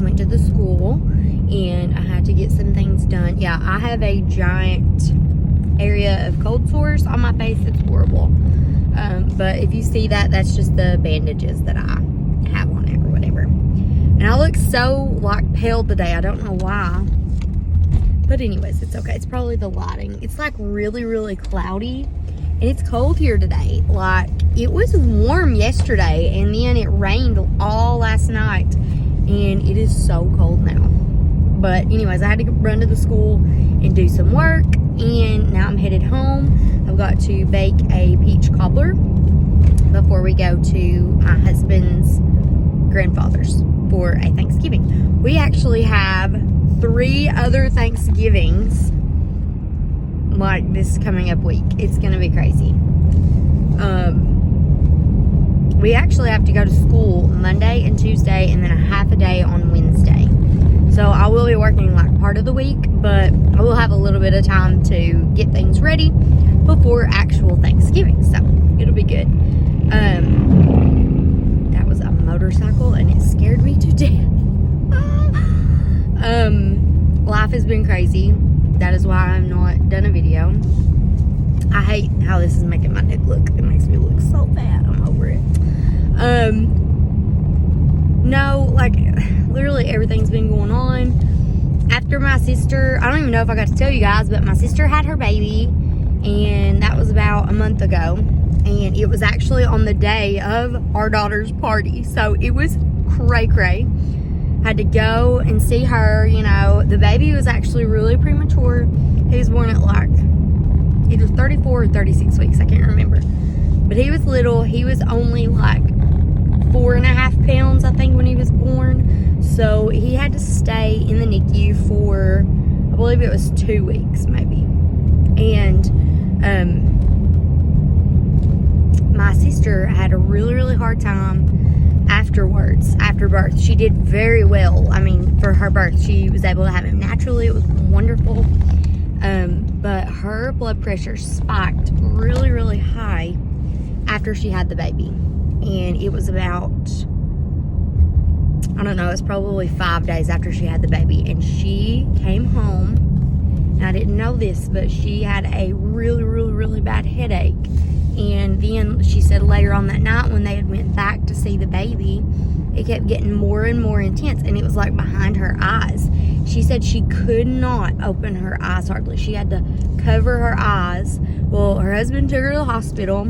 went to the school and I had to get some things done. Yeah, I have a giant area of cold sores on my face. It's horrible. But if you see that, that's just the bandages that I have on it or whatever. And I look so like pale today. I don't know why. But anyways, it's okay. It's probably the lighting. It's like really, really cloudy. And it's cold here today. Like, it was warm yesterday, and then it rained all last night, and it is so cold now. But anyways, I had to run to the school and do some work, and now I'm headed home. I've got to bake a peach cobbler before we go to my husband's grandfather's for a Thanksgiving. We actually have 3 other Thanksgivings like this coming up week. It's gonna be crazy. We actually have to go to school Monday and Tuesday, and then a half a day on Wednesday. So I will be working like part of the week, but I will have a little bit of time to get things ready before actual Thanksgiving. So it'll be good. That was a motorcycle and it scared me to death. Life has been crazy. That is why I've not done a video. I hate how this is making my neck look. It makes me look so bad. I'm over it. No, like, literally everything's been going on. After my sister, I don't even know if I got to tell you guys, but my sister had her baby, and that was about a month ago. And it was actually on the day of our daughter's party. So it was cray-cray. Had to go and see her, you know. The baby was actually really premature. He was born at like either 34 or 36 weeks. I can't remember. But he was little. He was only like 4.5 pounds, I think, when he was born. So he had to stay in the NICU for, I believe it was 2 weeks maybe. And my sister had a really, really hard time afterwards, after birth. She did very well. I mean, for her birth, she was able to have him naturally. It was wonderful. But her blood pressure spiked really, really high after she had the baby. And it was about, I don't know, it was probably 5 days after she had the baby. And she came home, and I didn't know this, but she had a really, really, really bad headache. And then she said later on that night when they had went back to see the baby, it kept getting more and more intense, and it was like behind her eyes. She said she could not open her eyes hardly. She had to cover her eyes. Well, her husband took her to the hospital.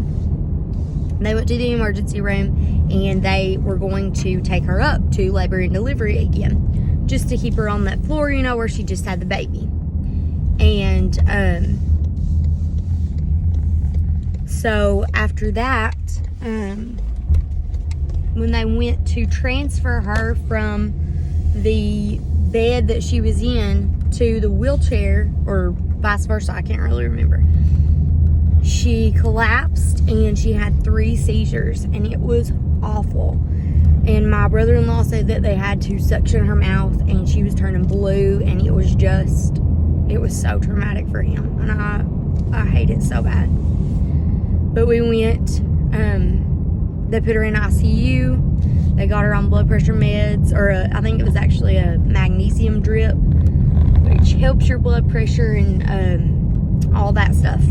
They went to the emergency room, and they were going to take her up to labor and delivery again, just to keep her on that floor, you know, where she just had the baby. And so after that, when they went to transfer her from the bed that she was in to the wheelchair, or vice versa, I can't really remember, she collapsed and she had 3 seizures, and it was awful. And my brother-in-law said that they had to suction her mouth, and she was turning blue, and it was so traumatic for him, and I hate it so bad. But we went, they put her in ICU. They got her on blood pressure meds, or I think it was actually a magnesium drip, which helps your blood pressure and all that stuff.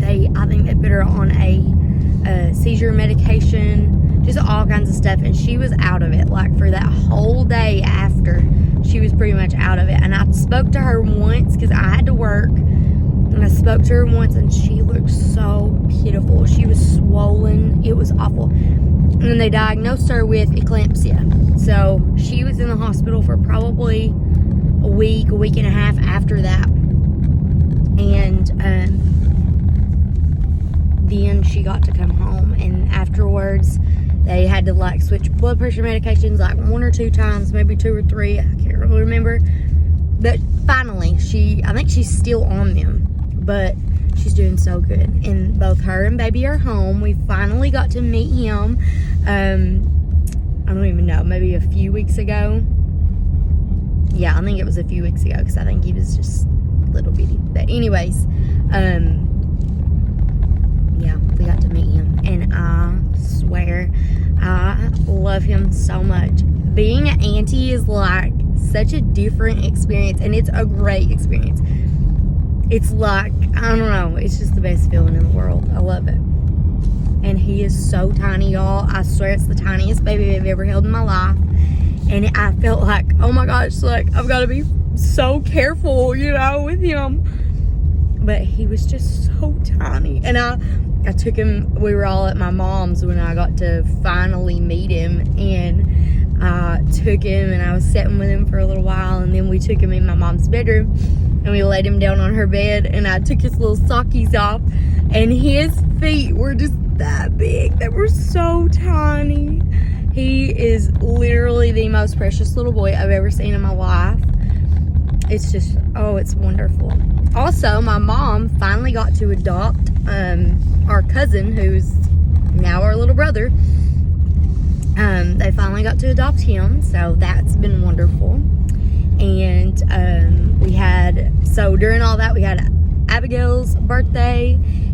I think they put her on a seizure medication, just all kinds of stuff, and she was out of it. Like, for that whole day after, she was pretty much out of it. And I spoke to her once because I had to work. And I spoke to her once, and she looked so pitiful. She was swollen. It was awful. And then they diagnosed her with eclampsia. So she was in the hospital for probably a week and a half after that. And then she got to come home. And afterwards, they had to like switch blood pressure medications like 1 or 2 times, maybe 2 or 3. I can't really remember. But finally, I think she's still on them. But she's doing so good, and both her and baby are home. We finally got to meet him. I don't even know, maybe a few weeks ago. Yeah, I think it was a few weeks ago, because I think he was just little bitty. But anyways, yeah, we got to meet him, and I swear I love him so much. being an auntie is like such a different experience, and it's a great experience. It's like, I don't know, it's just the best feeling in the world. I love it. And he is so tiny, y'all. I swear it's the tiniest baby I've ever held in my life. And I felt like, oh my gosh, like I've got to be so careful, you know, with him. But he was just so tiny. And I took him, we were all at my mom's when I got to finally meet him. And I took him and I was sitting with him for a little while. And then we took him in my mom's bedroom and we laid him down on her bed. And I took his little sockies off. And his feet were just that big. They were so tiny. He is literally the most precious little boy I've ever seen in my life. It's just, oh, it's wonderful. Also, my mom finally got to adopt our cousin, who's now our little brother. They finally got to adopt him, so that's been wonderful. And so during all that, we had Abigail's birthday,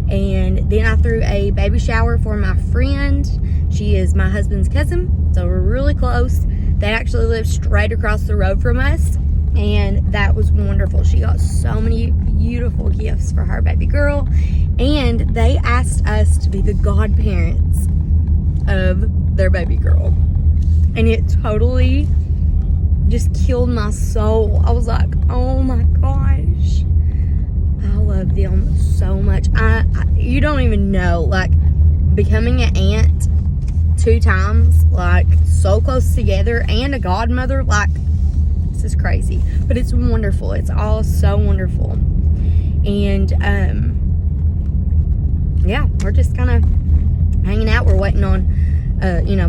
and then I threw a baby shower for my friend. She is my husband's cousin, so we're really close. They actually live straight across the road from us, and that was wonderful. She got so many beautiful gifts for her baby girl, and they asked us to be the godparents of their baby girl, and it totally just killed my soul. I was like, oh my gosh, I love them so much. You don't even know, like, becoming an aunt 2 times, like, so close together, and a godmother, like, this is crazy, but it's wonderful. It's all so wonderful. And yeah, we're just kind of hanging out. We're waiting on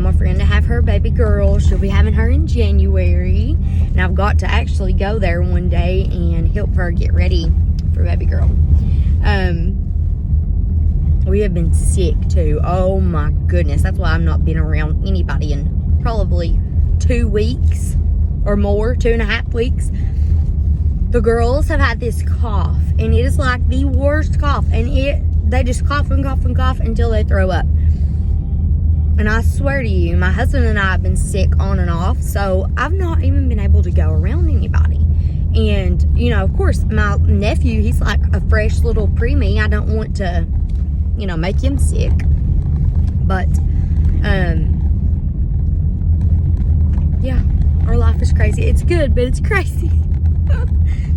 my friend to have her baby girl. She'll be having her in January, and I've got to actually go there one day and help her get ready for baby girl. We have been sick too. Oh my goodness. That's why I've not been around anybody in probably 2 weeks or more, 2.5 weeks. The girls have had this cough, and it is like the worst cough, and they just cough and cough and cough until they throw up. And I swear to you, my husband and I have been sick on and off, so I've not even been able to go around anybody. And, of course, my nephew, he's like a fresh little preemie. I don't want to, make him sick. But, yeah, our life is crazy. It's good, but it's crazy.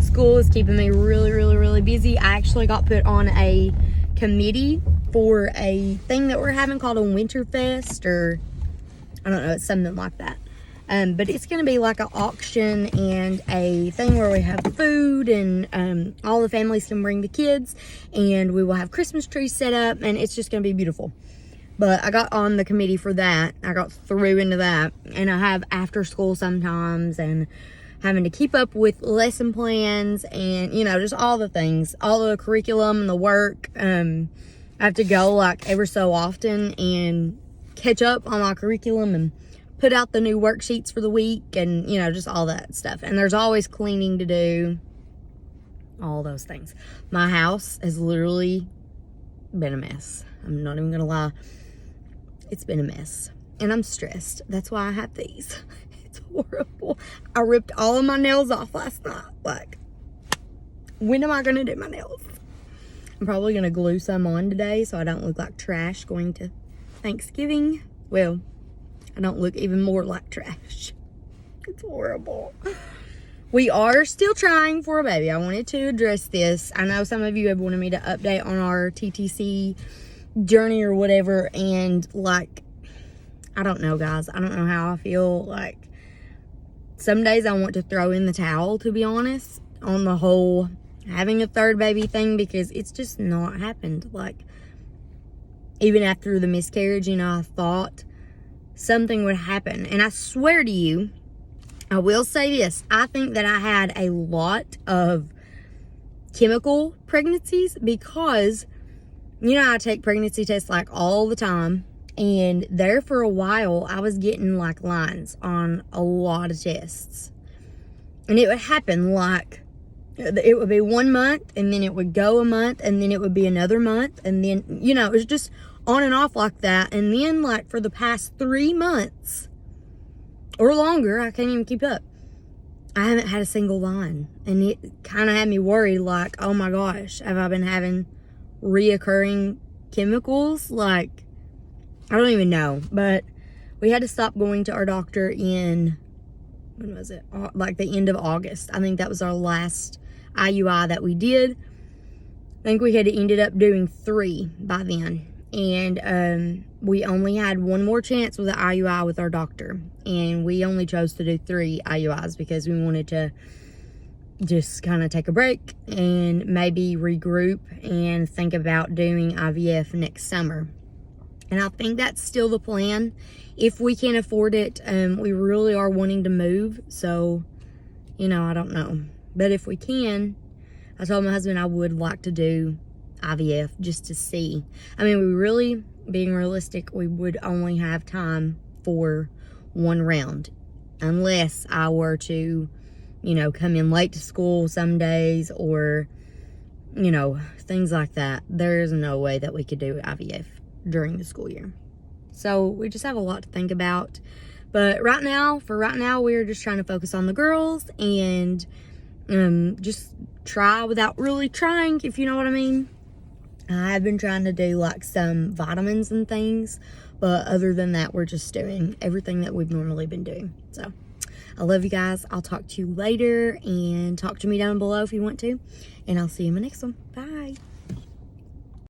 School is keeping me really, really, really busy. I actually got put on a committee for a thing that we're having called a Winterfest, or I don't know, it's something like that. But it's going to be like an auction and a thing where we have food, and all the families can bring the kids, and we will have Christmas trees set up, and it's just going to be beautiful. But I got on the committee for that. I got through into that, and I have after school sometimes, and having to keep up with lesson plans, and just all the things, all the curriculum and the work. I have to go like ever so often and catch up on my curriculum and put out the new worksheets for the week, and just all that stuff. And there's always cleaning to do, all those things. My house has literally been a mess. I'm not even gonna lie, it's been a mess, and I'm stressed. That's why I have these. It's horrible. I ripped all of my nails off last night. Like, when am I gonna do my nails? I'm probably gonna glue some on today so I don't look like trash going to Thanksgiving. Well, I don't look even more like trash. It's horrible. We are still trying for a baby. I wanted to address this. I know some of you have wanted me to update on our TTC journey or whatever, and like, I don't know, guys. I don't know how I feel. Like, some days I want to throw in the towel, to be honest, on the whole having a third baby thing, because it's just not happened. Like, even after the miscarriage, I thought something would happen. And I swear to you, I will say this, I think that I had a lot of chemical pregnancies, because I take pregnancy tests like all the time, and there for a while I was getting like lines on a lot of tests, and it would happen like, it would be 1 month, and then it would go a month, and then it would be another month, and then it was just on and off like that. And then, like, for the past 3 months, or longer. I can't even keep up. I haven't had a single line, and it kind of had me worried, like, oh my gosh, have I been having reoccurring chemicals? Like, I don't even know. But we had to stop going to our doctor in, when was it? Like the end of August. I think that was our last IUI that we did. I think we had ended up doing 3 by then. And we only had one more chance with the IUI with our doctor. And we only chose to do 3 IUIs because we wanted to just kind of take a break and maybe regroup and think about doing IVF next summer. And I think that's still the plan. If we can afford it, we really are wanting to move. So, you know, I don't know. But if we can, I told my husband I would like to do IVF just to see. I mean, we really, being realistic, we would only have time for 1 round. Unless I were to, you know, come in late to school some days or, you know, things like that. There's no way that we could do IVF during the school year. So we just have a lot to think about. But right now, we're just trying to focus on the girls and just try without really trying, if you know what I mean. I've been trying to do like some vitamins and things, but other than that, we're just doing everything that we've normally been doing. So I love you guys. I'll talk to you later, and talk to me down below if you want to, and I'll see you in the next one. Bye.